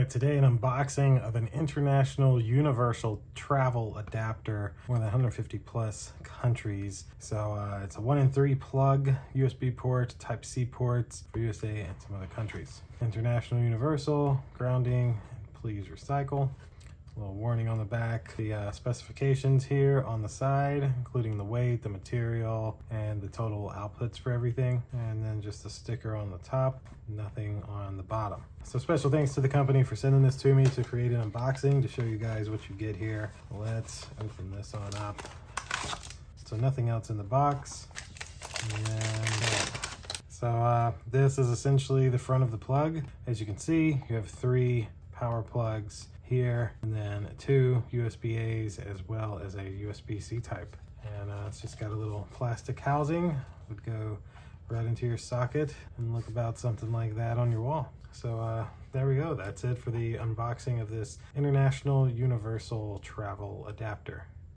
Alright, today an unboxing of an international universal travel adapter, more than 150 plus countries. So it's a 1 in 3 plug, USB port, Type C ports for USA and some other countries. International universal, grounding, please recycle. A little warning on the back, the specifications here on the side, including the weight, the material, and the total outputs for everything. And then just a sticker on the top, nothing on the bottom. So special thanks to the company for sending this to me to create an unboxing to show you guys what you get here. Let's open this on up. So nothing else in the box. So this is essentially the front of the plug. As you can see, you have 3 power plugs here, and then 2 USB-A's as well as a USB-C type. And it's just got a little plastic housing, would go right into your socket and look about something like that on your wall. So there we go. That's it for the unboxing of this international universal travel adapter.